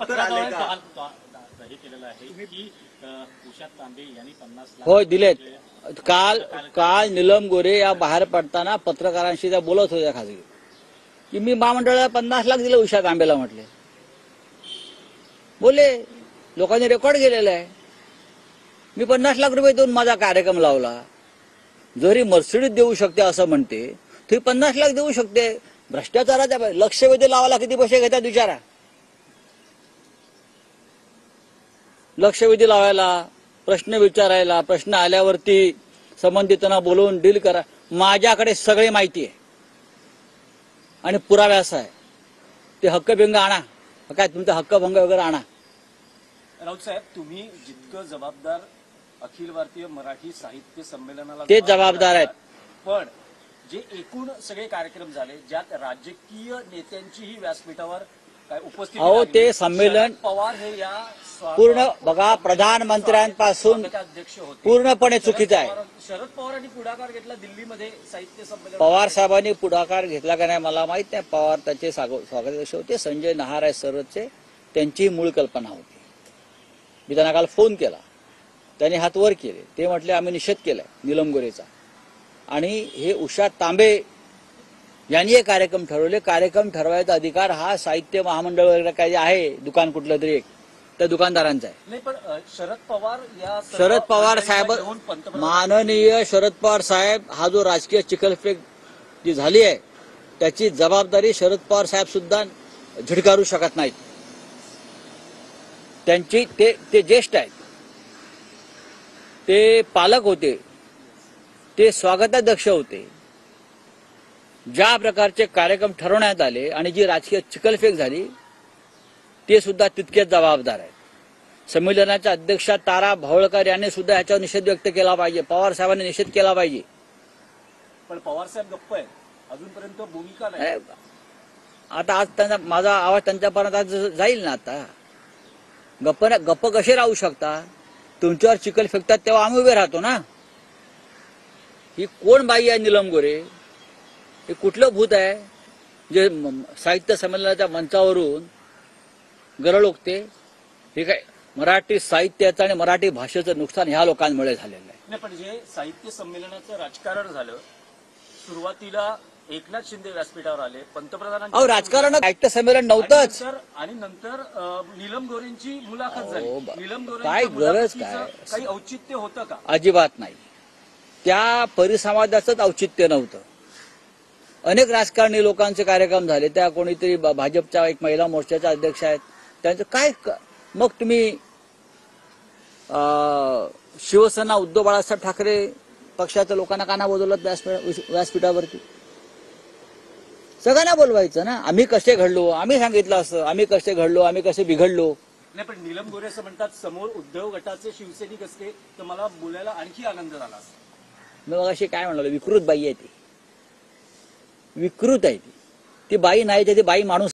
उत्तर आले का? हे केलेलं आहे की उषा तांबे यांनी 50 लाख होय दिलेत. काल नीलम गोरे या बाहेर पडताना पत्रकारांशी त्या बोलत होत्या खासगी की मी महामंडळाला 50 लाख दिले उषा तांबेला म्हटले. बोले लोकांनी रेकॉर्ड केलेलं आहे. मी 50 लाख रुपये देऊन माझा कार्यक्रम लावला. जरी मर्सिडीज देऊ शकते असं म्हणते तरी 50 लाख देऊ शकते. भ्रष्टाचाराच्या लक्षवेधी लावायला किती पैसे घेतात विचारा. लक्षवेधी लावायला, प्रश्न विचारायला, प्रश्न आल्यावरती संबंधितांना बोलवून डील करा. माझ्याकडे सगळे माहिती आहे आणि पुराव्यास आहे. ते हक्कभंग आणा, काय तुमचा हक्कभंग वगैरे आणा. राऊत साहेब, तुम्ही जितकं जबाबदार अखिल भारतीय मराठी साहित्य संमेलनाला ते जबाबदार आहेत. पण जे एकूण सगळे कार्यक्रम झाले ज्यात राजकीय नेत्यांचीही व्यासपीठावर काय उपस्थिती अहो लागली. ते संमेलन शरद पवार हे या पूर्ण बघा प्रधानमंत्र्यांपासून अध्यक्ष होते. पूर्णपणे चुकीचं आहे. शरद पवारांनी पुढाकार घेतला दिल्लीमध्ये साहित्य संमेलन. पवार साहेबांनी पुढाकार घेतला का नाही मला माहित नाही. पवार त्याचे स्वागताध्यक्ष होते. संजय नहार आहे सरचे, त्यांची मूळ कल्पना होती. मी त्यांना काल फोन केला, त्यांनी हात वर केले. ते म्हटले आम्ही निषेध केलाय नीलम गोरेचा. आणि हे उषा तांबे यांनी हे कार्यक्रम ठरवले. कार्यक्रम ठरवायचा अधिकार हा साहित्य महामंडळ वगैरे काय जे आहे दुकान कुठलं तरी एक त्या दुकानदारांचा आहे. नाही, पण शरद पवार साहेब, माननीय शरद पवार साहेब, हा जो राजकीय चिखलफेक जी झाली आहे त्याची जबाबदारी शरद पवार साहेब सुद्धा झिडकारू शकत नाहीत. त्यांची ते ज्येष्ठ आहेत, ते पालक होते, ते स्वागताध्यक्ष होते. ज्या प्रकारचे कार्यक्रम ठरवण्यात आले आणि जी राजकीय चिखलफेक झाली ते सुद्धा तितकेच जबाबदार आहेत. संमेलनाच्या अध्यक्षा तारा भवळकर यांनी सुद्धा ह्याच्यावर निषेध व्यक्त केला पाहिजे. पवार साहेबांनी निषेध केला पाहिजे. पण पवार साहेब गप्प आहेत, अजूनपर्यंत भूमिका नाही. आता आज त्यांचा माझा आवाज त्यांच्यापर्यंत आज जाईल ना. आता गप्प कसे राहू शकता? तुमच्यावर चिखल फेकतात तेव्हा आम्ही उभे राहतो ना. ही कोण बाई आहे नीलम गोरे? हे कुठलं भूत आहे जे साहित्य संमेलनाच्या मंचावरून गरळ ओकते? हे काय मराठी साहित्याचं आणि मराठी भाषेचं नुकसान ह्या लोकांमुळे झालेलं आहे. नाही, पण जे साहित्य संमेलनाचं राजकारण झालं, सुरुवातीला एकनाथ शिंदे व्यासपीठावर आले, पंतप्रधानांनी अहो राजकारण साहित्य संमेलन नव्हतंच. आणि नंतर नीलम गोरेंची मुलाखत झाली. नीलम काय गरज काय? काही औचित्य होतं का? अजिबात नाही. त्या परिसंवादाचंच औचित्य नव्हतं. अनेक राजकारणी लोकांचे कार्यक्रम झाले. त्या कोणीतरी भाजपच्या एक महिला मोर्चाच्या अध्यक्ष आहेत, त्यांचं काय मग तुम्ही शिवसेना उद्धव बाळासाहेब ठाकरे पक्षाच्या लोकांना का ना बोलवलं व्यासपीठावरती? सगळ्यांना बोलवायचं ना. आम्ही कसे घडलो, आम्ही सांगितलं असं, आम्ही कसे घडलो, आम्ही कसे बिघडलो. नाही, पण नीलम गोरे असं म्हणतात, समोर उद्धव गटाचे शिवसैनिक असते तर मला बोलायला आणखी आनंद झाला असता. मी मग अशी काय म्हणालो, विकृत बाई आहे ती, विकृत आहे ती. ती बाई नाही, ती बाई माणूस